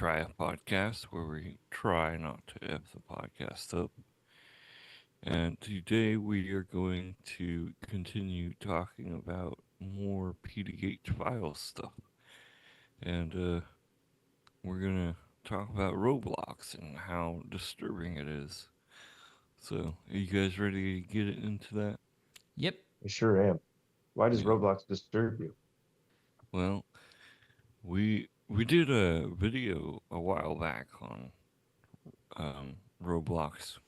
Try a Podcast, where we try not to F the podcast up. And today we are going to continue talking about more PDH file stuff. And we're going to talk about Roblox and how disturbing it is. So, are you guys ready to get into that? Yep. I sure am. Why does Roblox disturb you? Well, we did a video a while back on Roblox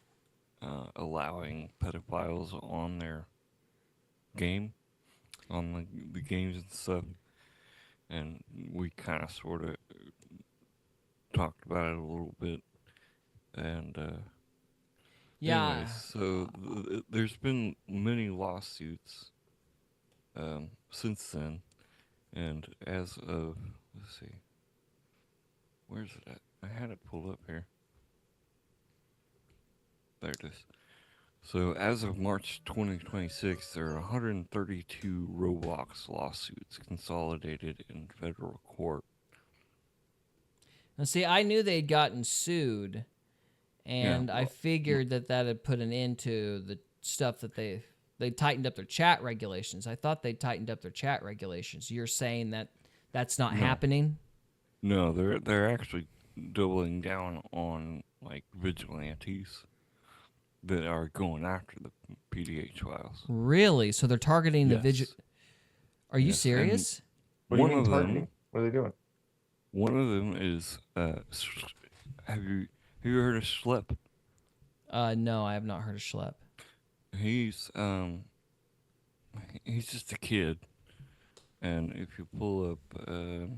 allowing pedophiles on their game, on the games and stuff, and we kind of sort of talked about it a little bit. And Yeah. anyways, so there's been many lawsuits since then, and as of, let's see, where's it at? I had it pulled up here. There it is. So as of March 2026, there are 132 Roblox lawsuits consolidated in federal court. Now, see, I knew they'd gotten sued, and I figured that had put an end to the stuff that they tightened up their chat regulations. I thought they tightened up their chat regulations. You're saying that that's not happening? No, they're actually doubling down on like vigilantes that are going after the PDH files. Really? So they're targeting the Yes. Are you serious? What do you One mean of targeting? them, What are they doing? one of them is have you heard of Schlep? No, I have not heard of Schlep. He's just a kid, and if you pull up the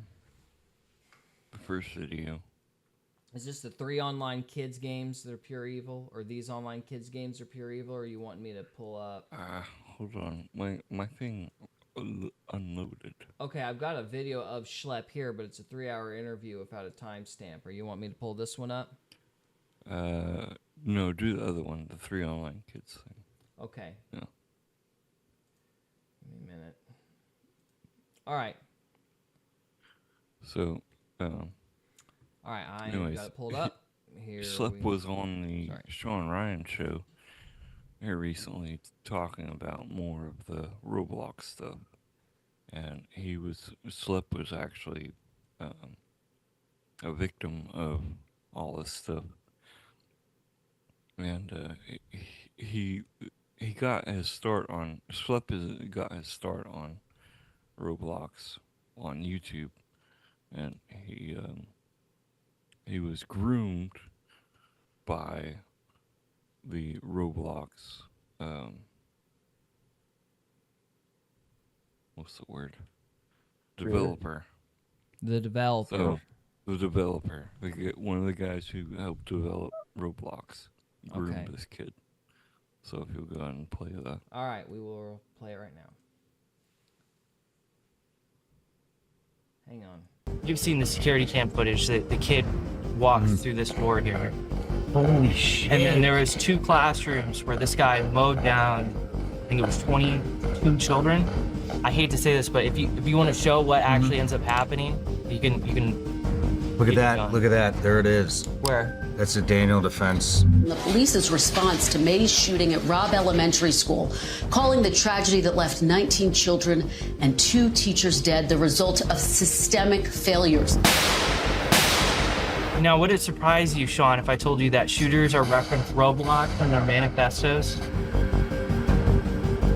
first video. Is this the 3 online kids games that are pure evil, or these online kids games are pure evil, or you want me to pull up? Hold on, my thing unloaded. Okay, I've got a video of Schlep here, but it's a 3-hour interview without a timestamp. Or you want me to pull this one up? No, do the other one, the 3 online kids thing. Okay. Yeah. Give me a minute. All right. So, All right, I anyways, got it pulled up. Here Schlep was on the Sorry. Shawn Ryan show here recently talking about more of the Roblox stuff. And Schlep was actually a victim of all this stuff. And he got his start on, got his start on Roblox on YouTube. And he was groomed by the Roblox, what's the word? Developer. The developer. So, the developer, one of the guys who helped develop Roblox, groomed this kid. So if you'll go ahead and play that. All right, we will play it right now. Hang on. You've seen the security cam footage that the kid walked through this door here. Holy shit. And then there was 2 classrooms where this guy mowed down, I think it was 22 children. I hate to say this, but if you want to show what actually ends up happening, you can Look at that, look at that, there it is. Where? That's a Daniel defense. The police's response to May's shooting at Robb Elementary School, calling the tragedy that left 19 children and 2 teachers dead the result of systemic failures. Now, would it surprise you, Shawn, if I told you that shooters are referenced Roblox in their manifestos?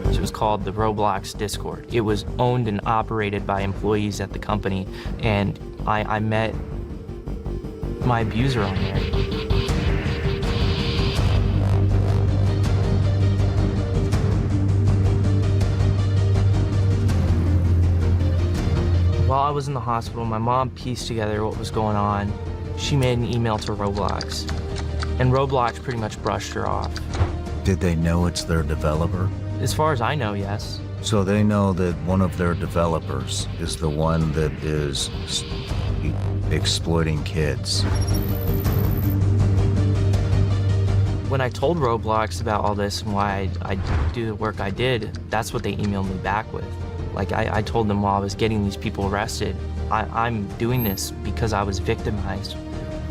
It was called the Roblox Discord. It was owned and operated by employees at the company, and I met my abuser on there. While I was in the hospital, my mom pieced together what was going on. She made an email to Roblox, and Roblox pretty much brushed her off. Did they know it's their developer? As far as I know, yes. So they know that one of their developers is the one that is exploiting kids. When I told Roblox about all this and why I do the work I did, that's what they emailed me back with. Like, I told them while I was getting these people arrested, I'm doing this because I was victimized.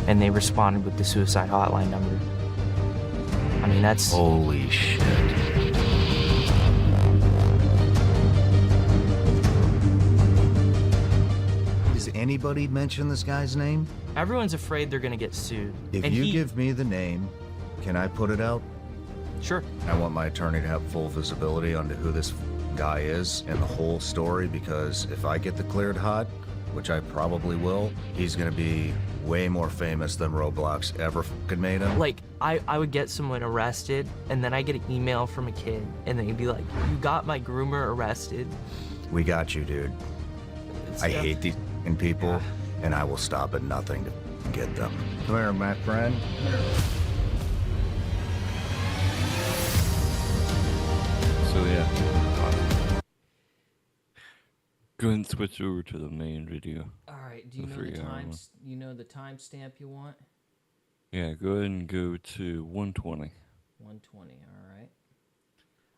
and they responded with the suicide hotline number. I mean, that's... Holy shit. Does anybody mention this guy's name? Everyone's afraid they're gonna get sued. If And you he- give me the name, can I put it out? Sure. I want my attorney to have full visibility onto who this guy is and the whole story, because if I get the cleared hot, which I probably will, he's gonna be way more famous than Roblox ever fucking made him. Like, I would get someone arrested, and then I get an email from a kid, and they'd be like, you got my groomer arrested. We got you, dude. I hate these fucking people, and I will stop at nothing to get them. Come here, my friend. So yeah, go ahead and switch over to the main video. All right. Do you The know the 3 hour one. times? You know the timestamp you want? Yeah, go ahead and go to 120. 120. All right.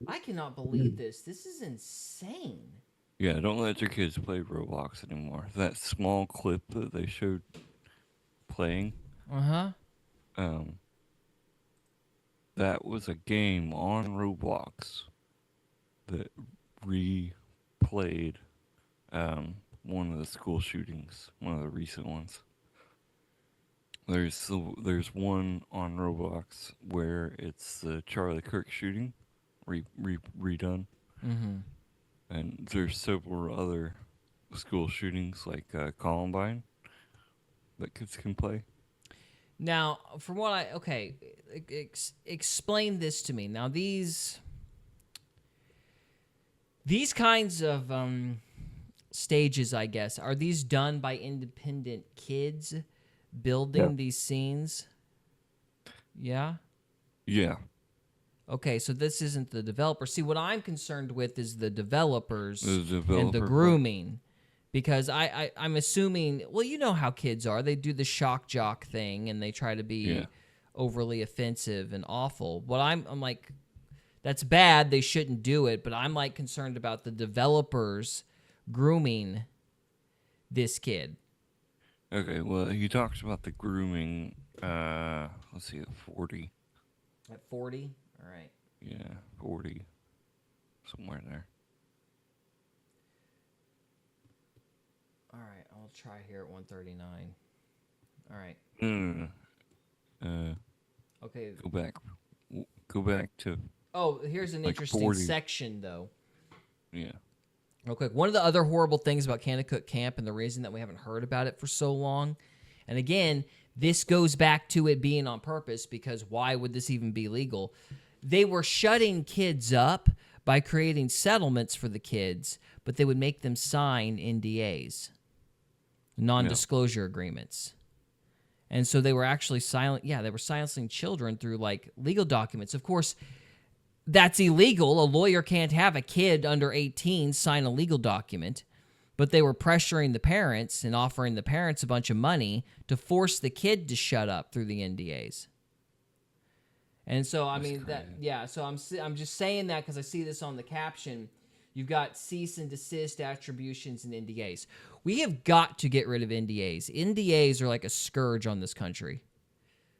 I cannot believe this. This is insane. Yeah, don't let your kids play Roblox anymore. That small clip that they showed playing, that was a game on Roblox that replayed one of the school shootings, one of the recent ones. There's one on Roblox where it's the Charlie Kirk shooting redone. Mm-hmm. And there's several other school shootings like Columbine that kids can play. Now, from what explain this to me. Now, these kinds of stages, I guess, are these done by independent kids building these scenes? Yeah? Yeah. Okay, so this isn't the developer. See, what I'm concerned with is the developers The and the developer part. grooming. Because I'm assuming, well, you know how kids are. They do the shock jock thing, and they try to be overly offensive and awful. What I'm like, that's bad. They shouldn't do it. But I'm like concerned about the developers grooming this kid. Okay, well, he talks about the grooming, let's see, at 40. At 40? All right. Yeah, 40. Somewhere in there. All right, I'll try here at 139. All right. No. Okay. Go back to, Oh, here's an like interesting 40. section, though. yeah. Real quick, one of the other horrible things about Kanakuk Camp, and the reason that we haven't heard about it for so long, and again, this goes back to it being on purpose, because why would this even be legal? They were shutting kids up by creating settlements for the kids, but they would make them sign NDAs, non-disclosure agreements. And so they were actually they were silencing children through like legal documents. Of course, that's illegal. A lawyer can't have a kid under 18 sign a legal document, but they were pressuring the parents and offering the parents a bunch of money to force the kid to shut up through the NDAs. And so, I mean, so I'm just saying that because I see this on the caption. You've got cease and desist attributions and NDAs. We have got to get rid of NDAs. NDAs are like a scourge on this country.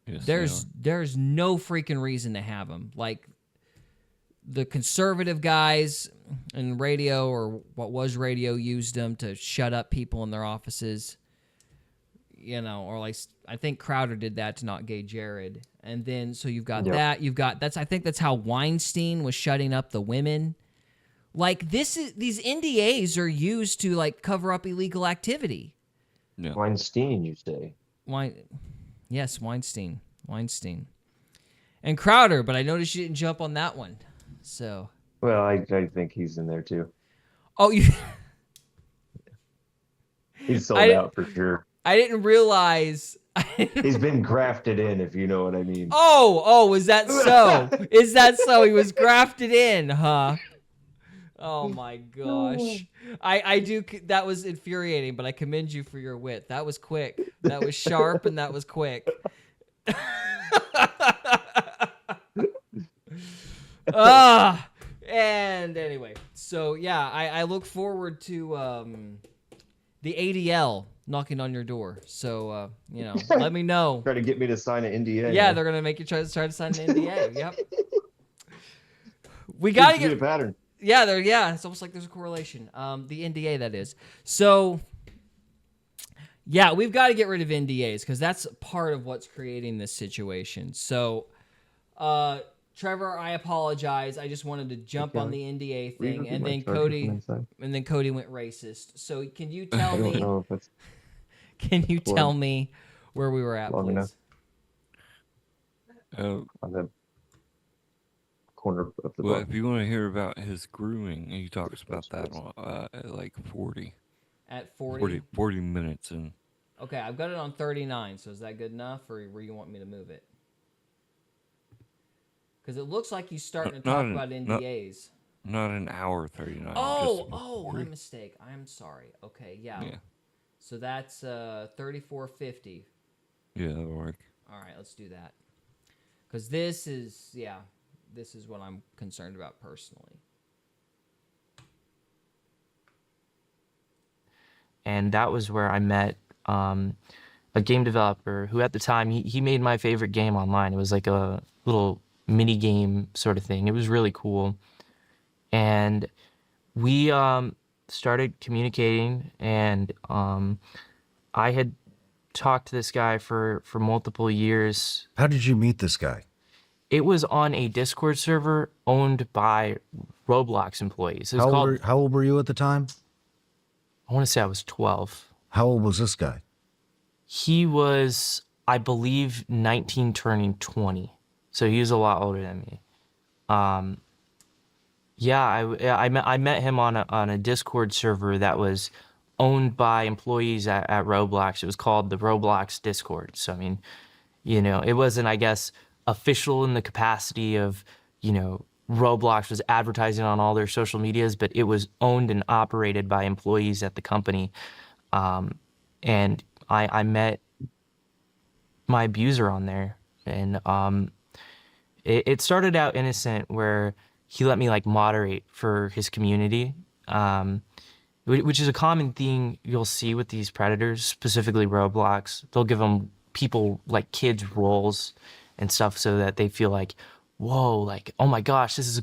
Yes, There's no freaking reason to have them. Like, the conservative guys in radio, or what was radio, used them to shut up people in their offices. You know, or like I think Crowder did that to not gay Jared. And then so you've got that. You've got I think that's how Weinstein was shutting up the women. Like these NDAs are used to like cover up illegal activity. Yeah. Weinstein, you say? Yes, Weinstein. And Crowder, but I noticed you didn't jump on that one. So. Well, I think he's in there too. Oh, you. He's sold out for sure. I didn't realize. He's been grafted in, if you know what I mean. Oh, is that so? Is that so? He was grafted in, huh? Oh my gosh. I do. That was infuriating, but I commend you for your wit. That was quick. That was sharp, and that was quick. And anyway, so yeah, I look forward to the ADL knocking on your door. So, let me know. Try to get me to sign an NDA. Yeah, huh? they're gonna make you try to sign an NDA. Yep. We Seems gotta to be get. a pattern. Yeah, it's almost like there's a correlation. The NDA that is. So, yeah, we've got to get rid of NDAs because that's part of what's creating this situation. So, Trevor, I apologize. I just wanted to jump on the NDA Will you thing, repeat and my then charger Cody, from inside? and then Cody went racist. So, can you I tell don't me? know if it's Can you Well, tell me where we were at, long please? enough. Uh, on the corner of the well, book. if you want to hear about his grooming, he talks about that on, at like 40, At 40? 40 minutes in. Okay, I've got it on 39, so is that good enough, or where you want me to move it? Because it looks like he's starting to talk about NDAs. Not an hour 39. Oh, my 40. mistake. I'm sorry. Okay, yeah. Yeah. So that's 3450. Yeah, that'll work. All right, let's do that. Because this is what I'm concerned about personally. And that was where I met a game developer who at the time he made my favorite game online. It was like a little mini game sort of thing. It was really cool. And we started communicating, and I had talked to this guy for multiple years. How did you meet this guy? It was on a Discord server owned by Roblox employees. It was How old were you at the time? I want to say I was 12. How old was this guy? He was, I believe, 19 turning 20. So he was a lot older than me. I met him on a Discord server that was owned by employees at Roblox. It was called the Roblox Discord. So, I mean, it wasn't, I guess, official in the capacity of, Roblox was advertising on all their social medias, but it was owned and operated by employees at the company. And I met my abuser on there. And it started out innocent, where he let me moderate for his community, which is a common thing you'll see with these predators, specifically Roblox. They'll give them people kids roles and stuff so that they feel like, whoa, oh my gosh, this is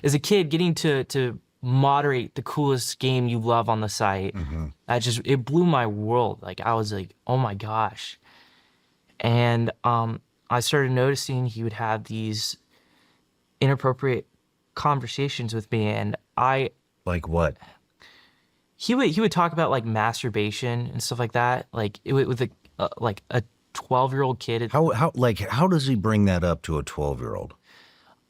as a kid getting to moderate the coolest game you love on the site. Mm-hmm. It blew my world. I was like, oh my gosh. And I started noticing he would have these inappropriate conversations with me, and Like what? he would talk about masturbation and stuff like that, with a 12-year-old kid. How does he bring that up to a 12-year-old?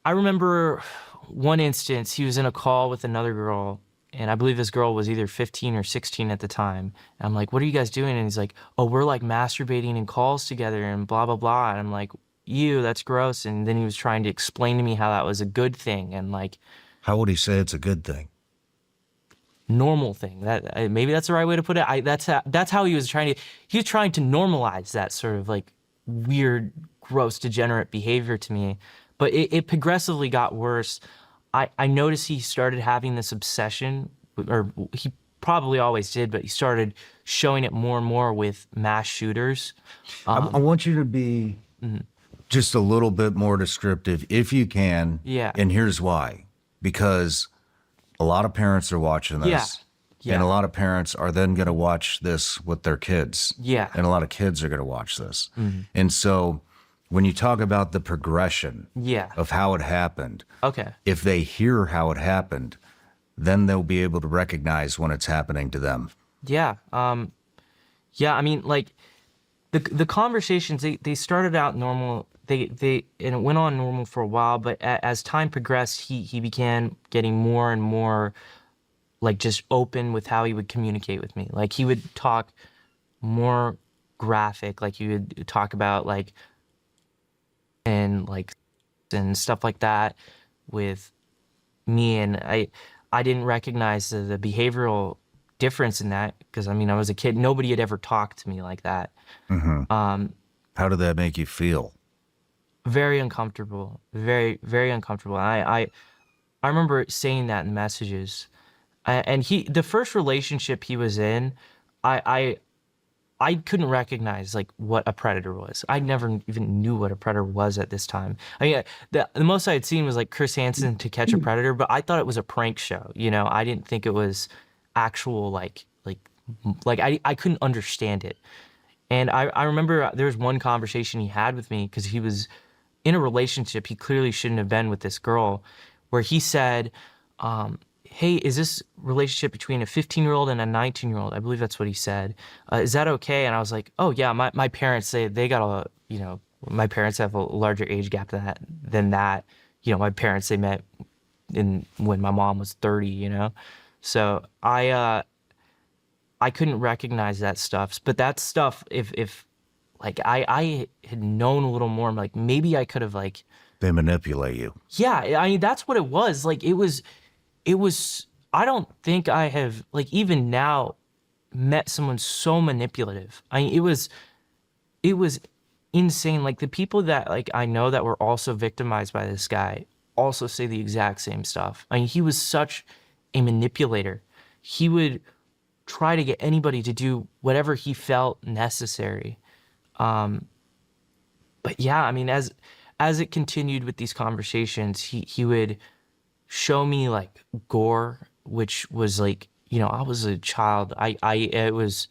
I remember one instance, he was in a call with another girl, and I believe this girl was either 15 or 16 at the time. And I'm like, what are you guys doing? And he's like, oh, we're masturbating in calls together and blah, blah, blah. And I'm like, ew, that's gross. And then he was trying to explain to me how that was a good thing, and How would he say it's a good thing? normal thing. That maybe that's the right way to put it. That's how he was trying to normalize that sort of weird, gross, degenerate behavior to me. But it progressively got worse. I noticed he started having this obsession, or he probably always did, but he started showing it more and more with mass shooters. I want you to be just a little bit more descriptive, if you can. Yeah. And here's why. Because a lot of parents are watching this. Yeah. And a lot of parents are then going to watch this with their kids. Yeah. And a lot of kids are going to watch this. Mm-hmm. And so when you talk about the progression Yeah. of how it happened, Okay. if they hear how it happened, then they'll be able to recognize when it's happening to them. Yeah. I mean, the conversations, they started out normal. And it went on normal for a while, but as time progressed, he began getting more and more just open with how he would communicate with me. He would talk more graphic, he would talk about and stuff like that with me, and I didn't recognize the behavioral difference in that, because I was a kid. Nobody had ever talked to me like that. Mm-hmm. How did that make you feel? Very uncomfortable, very, very uncomfortable. I remember saying that in messages, and the first relationship he was in, I I couldn't recognize like what a predator was. I never even knew what a predator was at this time. I mean, the most I had seen was like Chris Hansen To Catch a Predator, but I thought it was a prank show. You know, I didn't think it was actual like I couldn't understand it. And I remember there was one conversation he had with me because he was in a relationship he clearly shouldn't have been with this girl, where he said, hey, is this relationship between a 15-year-old and a 19-year-old? I believe that's what he said. Is that okay? And I was like, oh yeah, my parents, they got a, you know, my parents have a larger age gap than that. You know, my parents, they met when my mom was 30, you know? So I couldn't recognize that stuff. But that stuff, if like I had known a little more, I'm like, maybe I could have like. They manipulate you. Yeah, I mean, that's what it was. Like, it was, I don't think I have, like, even now, met someone so manipulative. I mean, it was insane. Like, the people that, like, I know that were also victimized by this guy also say the exact same stuff. I mean, he was such a manipulator. He would try to get anybody to do whatever he felt necessary. But yeah, I mean, as it continued with these conversations, he would show me like gore, which was like, you know, I was a child. It was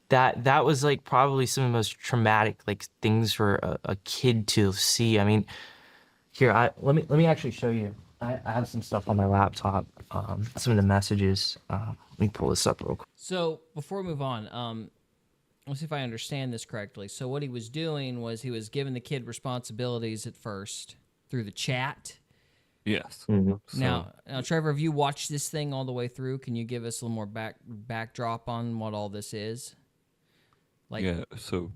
that was like probably some of the most traumatic like things for a kid to see. I mean, here, let me actually show you. I have some stuff on my laptop, some of the messages. Let me pull this up real quick. So before we move on, let's see if I understand this correctly. So what he was doing was he was giving the kid responsibilities at first through the chat. Yes. Mm-hmm. So, Now, Trevor, have you watched this thing all the way through? Can you give us a little more backdrop on what all this is? Like, yeah, so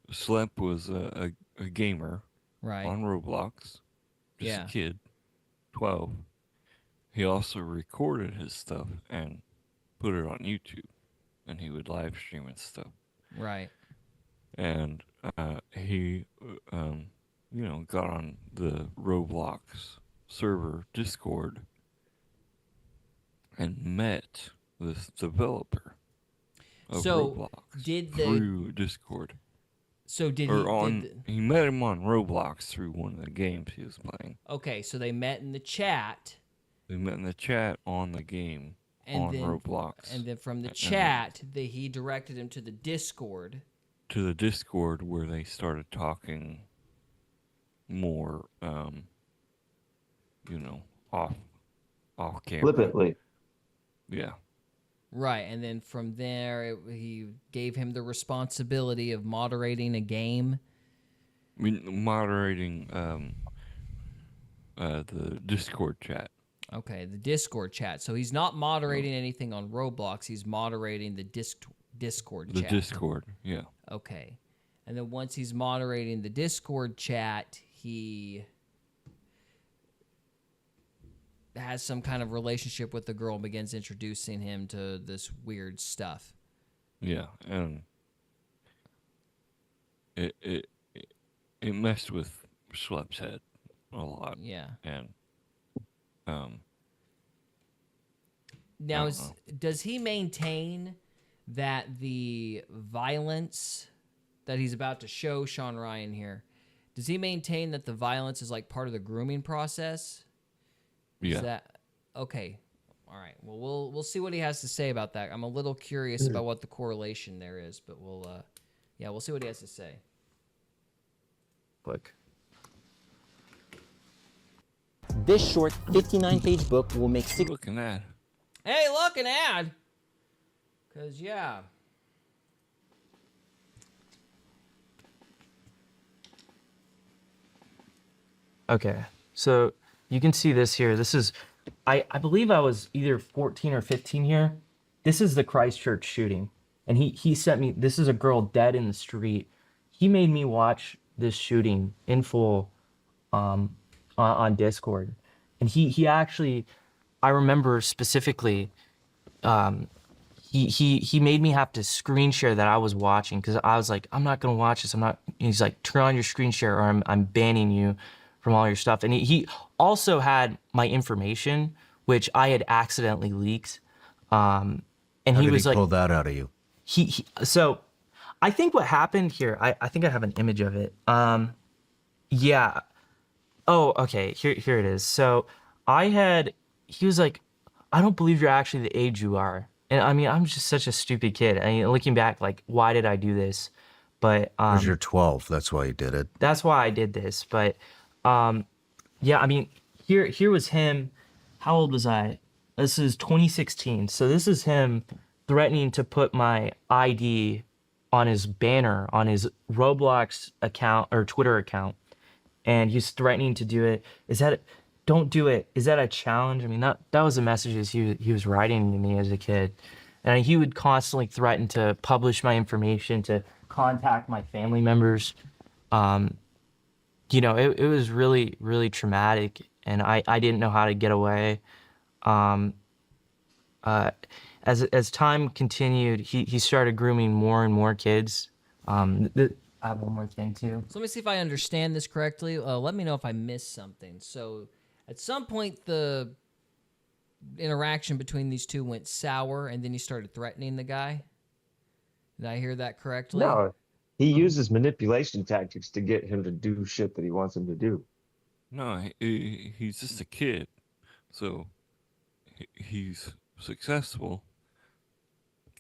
Schlep was a gamer right. on Roblox. Just Yeah. a kid, 12. He also recorded his stuff and put it on YouTube, and he would live stream and stuff. Right. And he, you know, got on the Roblox server Discord and met this developer of So, Roblox did the- through Discord. So did Or he? on, he met him on Roblox through one of the games he was playing. Okay, so they met in the chat. They met in the chat on the game on Roblox. And then from the chat, he directed him to the Discord. To the Discord where they started talking more, you know, off camera. Flippantly. Yeah. Right, and then from there, he gave him the responsibility of moderating a game. I mean, moderating the Discord chat. Okay, the Discord chat. So he's not moderating anything on Roblox. He's moderating the Discord The chat. Discord, yeah. Okay. And then once he's moderating the Discord chat, he has some kind of relationship with the girl and begins introducing him to this weird stuff. Yeah, and it messed with Schlep's head a lot. Yeah. And Now, does he maintain that the violence that he's about to show Shawn Ryan here, does he maintain that the violence is like part of the grooming process? yeah. Is that okay? All right. Well, we'll see what he has to say about that. I'm a little curious about what the correlation there is, but we'll see what he has to say. Click. This short 59-page book will make Look at that. Hey, look, an ad. Cause yeah. Okay, so you can see this here. This is, I believe I was either 14 or 15 here. This is the Christchurch shooting. And he sent me, this is a girl dead in the street. He made me watch this shooting in full on Discord. And he actually, I remember specifically, he made me have to screen share that I was watching because I was like, I'm not gonna watch this. He's like, turn on your screen share or I'm banning you from all your stuff. And he also had my information, which I had accidentally leaked. And How he did was he like, pull that out of you? So I think what happened here, I think I have an image of it. Yeah. Oh, okay. Here it is. So he was like, I don't believe you're actually the age you are. And I mean, I'm just such a stupid kid. I mean, looking back, like, why did I do this? But Because you're 12. That's why you did it. that's why I did this. But yeah, I mean, here was him. How old was I? This is 2016. So this is him threatening to put my ID on his banner on his Roblox account or Twitter account, and he's threatening to do it. Don't do it. Is that a challenge? I mean, that was the messages he was writing to me as a kid, and he would constantly threaten to publish my information, to contact my family members. You know, it was really, really traumatic, and I didn't know how to get away. As time continued, he started grooming more and more kids. I have one more thing too. So let me see if I understand this correctly. Let me know if I missed something. So at some point, the interaction between these two went sour, and then he started threatening the guy. Did I hear that correctly? No, he uses manipulation tactics to get him to do shit that he wants him to do. No, he's just a kid, so he's successful,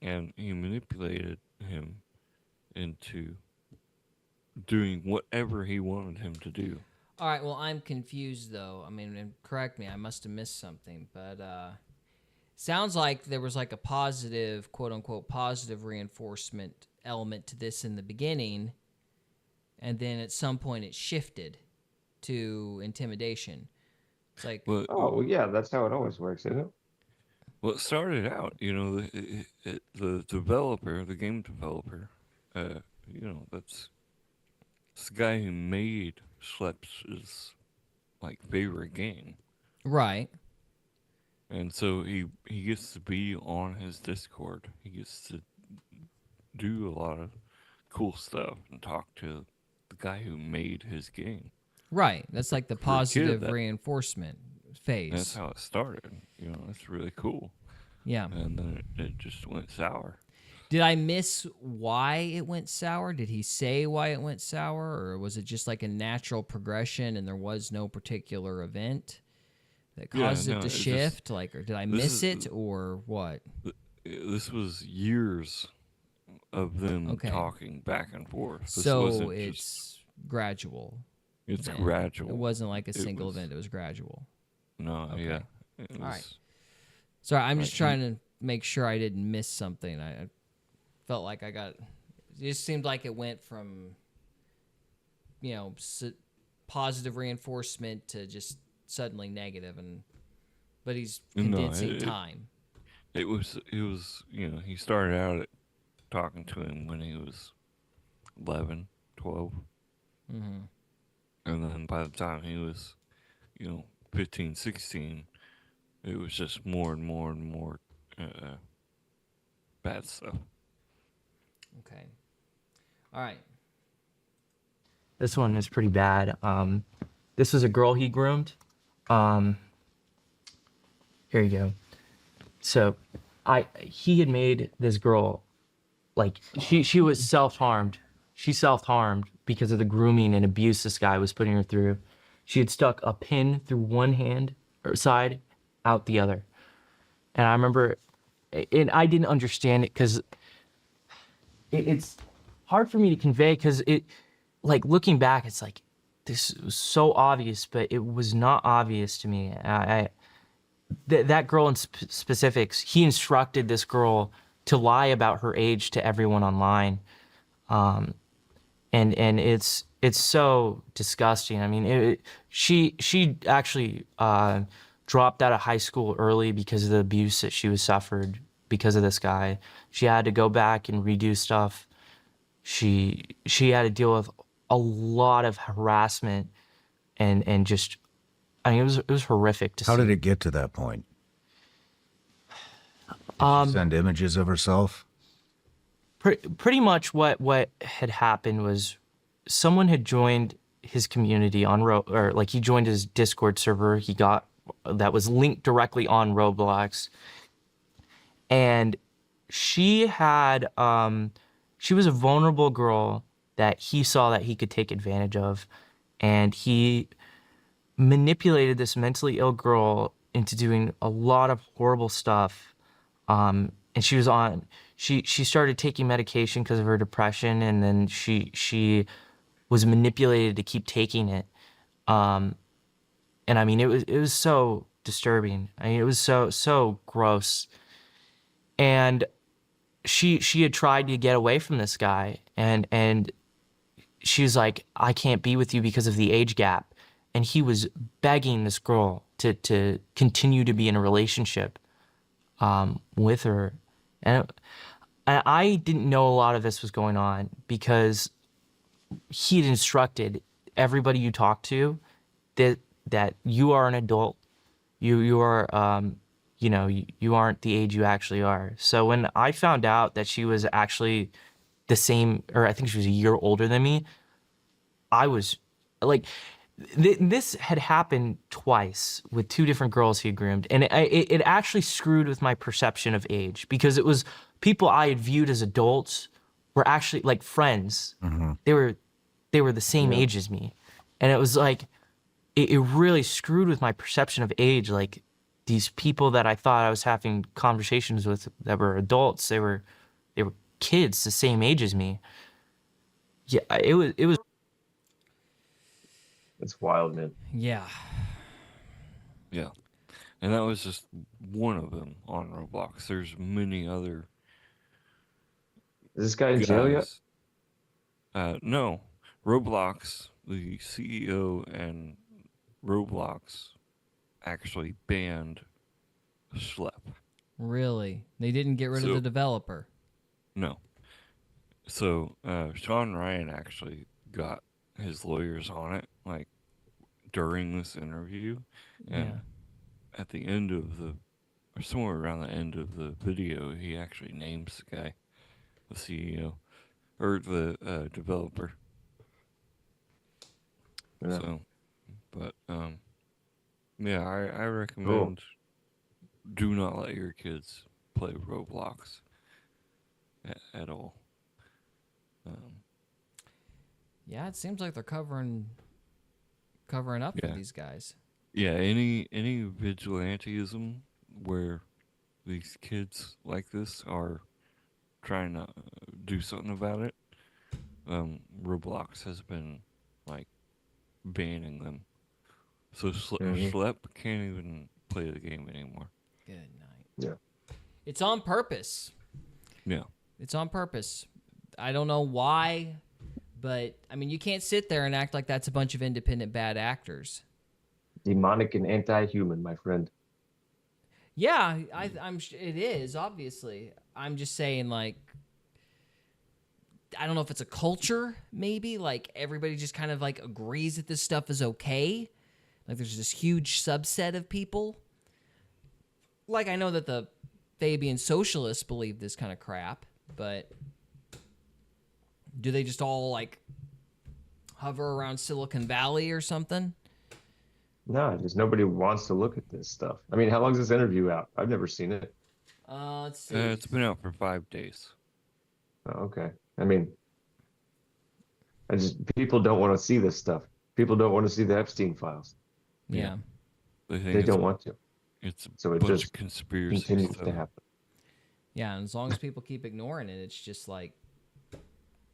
and he manipulated him into doing whatever he wanted him to do. All right, well, I'm confused, though. I mean, and correct me, I must have missed something, but sounds like there was like a positive, quote-unquote, positive reinforcement element to this in the beginning, and then at some point it shifted to intimidation. It's like, Well, Oh, well, yeah, that's how it always works, isn't it? well, it started out, you know, the developer, the game developer, you know, that's the guy who made Schlep's like favorite game, right. and so he gets to be on his Discord. He gets to do a lot of cool stuff and talk to the guy who made his game. Right. That's like the For a kid, positive that- reinforcement phase. That's how it started. You know, it's really cool. Yeah. And then it just went sour. Did I miss why it went sour? Did he say why it went sour? Or was it just like a natural progression and there was no particular event that Yeah, caused no, it to it just- shift? Like, or did I this miss is- it or what? This was years of them Okay. talking back and forth. This So wasn't it's just, gradual. it's then. gradual. It wasn't like a It single was- event. It was gradual. No, Okay. yeah. It was, All right. Sorry, I'm just Right, trying to make sure I didn't miss something. I felt like I got. It just seemed like it went from, you know, positive reinforcement to just suddenly negative, but he's No, condensing it- time. It was, you know, he started out at talking to him when he was 11, 12. Mm-hmm. And then by the time he was, you know, 15, 16, it was just more and more and more bad stuff. Okay. All right. This one is pretty bad. This was a girl he groomed. Here you go. So, he had made this girl, like she was self-harmed. She self-harmed because of the grooming and abuse this guy was putting her through. She had stuck a pin through one hand or side, out the other. And I remember, and I didn't understand it because it's hard for me to convey because like looking back, it's like this was so obvious, but it was not obvious to me. That girl in specifics, he instructed this girl to lie about her age to everyone online, and it's so disgusting. I mean, she actually dropped out of high school early because of the abuse that she was suffered because of this guy. She had to go back and redo stuff. She had to deal with a lot of harassment and just, I mean, it was horrific to see. How did it get to that point? Did she send images of herself? Pretty much what had happened was someone had joined his community on or like he joined his Discord server he got that was linked directly on Roblox, and she had she was a vulnerable girl that he saw that he could take advantage of, and he manipulated this mentally ill girl into doing a lot of horrible stuff. And she was on she started taking medication because of her depression, and then she was manipulated to keep taking it. And I mean it was so disturbing. I mean it was so gross. And she had tried to get away from this guy, and she was like, I can't be with you because of the age gap. And he was begging this girl to continue to be in a relationship with her. And I didn't know a lot of this was going on because he had instructed everybody you talk to that you are an adult. You are you aren't the age you actually are. So when I found out that she was actually the same, or I think she was a year older than me, I was like, this had happened twice with two different girls he had groomed, and it actually screwed with my perception of age, because it was people I had viewed as adults were actually like friends. They were the same age as me, and it was like it really screwed with my perception of age. Like these people that I thought I was having conversations with that were adults, they were kids the same age as me. Yeah, it was. It's wild, man. Yeah. Yeah. And that was just one of them on Roblox. There's many other Is this guy in jail yet? guys. No. Roblox, the CEO and Roblox actually banned Schlep. Really? They didn't get rid of the developer? No. So Shawn Ryan actually got his lawyers on it, like during this interview, and at the end of or somewhere around the end of the video, he actually names the guy, the CEO, or the developer. Yeah. So, but yeah, I recommend do not let your kids play Roblox at all. Yeah, it seems like they're covering up for these guys. Yeah, any vigilantism where these kids like this are trying to do something about it, Roblox has been like banning them. So Schlep can't even play the game anymore. Good night. Yeah. It's on purpose. Yeah. It's on purpose. I don't know why, but I mean, you can't sit there and act like that's a bunch of independent bad actors. Demonic and anti-human, my friend. Yeah, it is, obviously. I'm just saying, like, I don't know if it's a culture, maybe. Like, everybody just kind of, like, agrees that this stuff is okay. Like, there's this huge subset of people. Like, I know that the Fabian socialists believe this kind of crap, but do they just all, like, hover around Silicon Valley or something? No, just nobody wants to look at this stuff. I mean, how long is this interview out? I've never seen it. Let's see. It's been out for 5 days. Oh, okay. I mean, people don't want to see this stuff. People don't want to see the Epstein files. Yeah. They don't want to. It's So a it bunch just of conspiracy continues stuff. to happen. Yeah, and as long as people keep ignoring it, it's just like,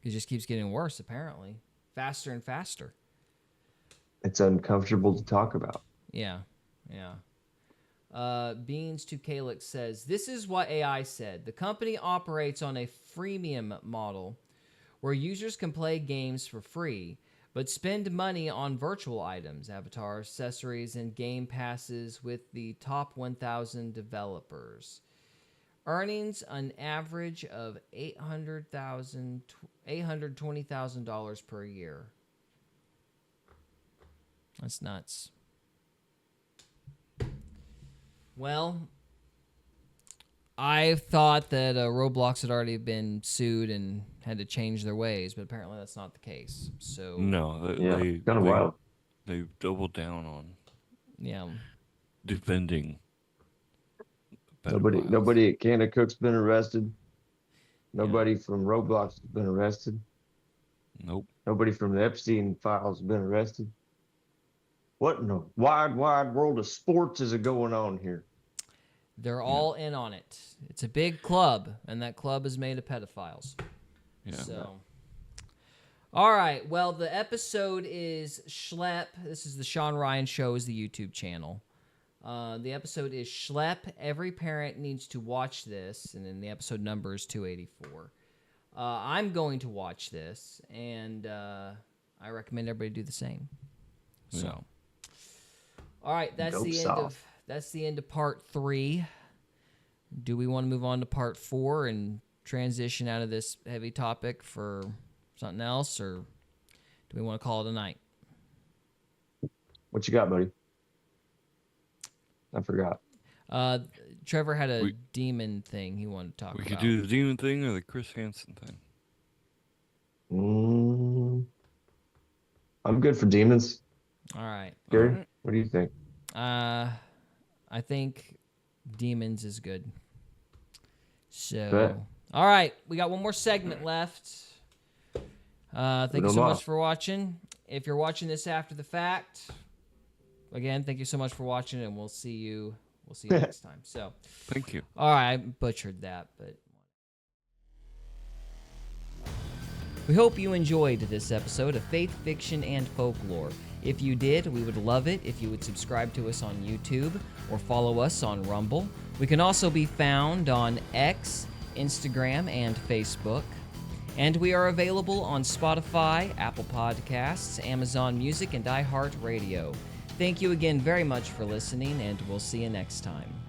it just keeps getting worse, apparently. Faster and faster. It's uncomfortable to talk about. Yeah, yeah. Beans to Calix says, this is what AI said. The company operates on a freemium model where users can play games for free, but spend money on virtual items, avatars, accessories, and game passes with the top 1,000 developers. Earnings an average of $820,000 per year. That's nuts. Well, I thought that Roblox had already been sued and had to change their ways, but apparently that's not the case. So No, Yeah, kind of wild. They've doubled down on yeah, defending. Nobody at Canada Cook's been arrested. Nobody from Roblox has been arrested. Nope. Nobody from the Epstein files has been arrested. What in the wide world of sports is it going on here? They're all in on it. It's a big club, and that club is made of pedophiles. Yeah. So, all right. Well, the episode is Schlep. This is the Shawn Ryan Show, is the YouTube channel. The episode is Schlep. Every parent needs to watch this, and then the episode number is 284. I'm going to watch this, and I recommend everybody do the same. So, all right, that's the end of part 3. Do we want to move on to part 4 and transition out of this heavy topic for something else, or do we want to call it a night? What you got, buddy? I forgot. Trevor had a demon thing he wanted to talk about. We could do the demon thing or the Chris Hansen thing. I'm good for demons. All right. Gary, what do you think? I think demons is good. So, Bet. all right, we got one more segment left. Thank you so much for watching. If you're watching this after the fact, again, thank you so much for watching, and we'll see you next time. So, thank you. All right, I butchered that, but we hope you enjoyed this episode of Faith, Fiction, and Folklore. If you did, we would love it if you would subscribe to us on YouTube or follow us on Rumble. We can also be found on X, Instagram, and Facebook. And we are available on Spotify, Apple Podcasts, Amazon Music, and iHeartRadio. Thank you again very much for listening, and we'll see you next time.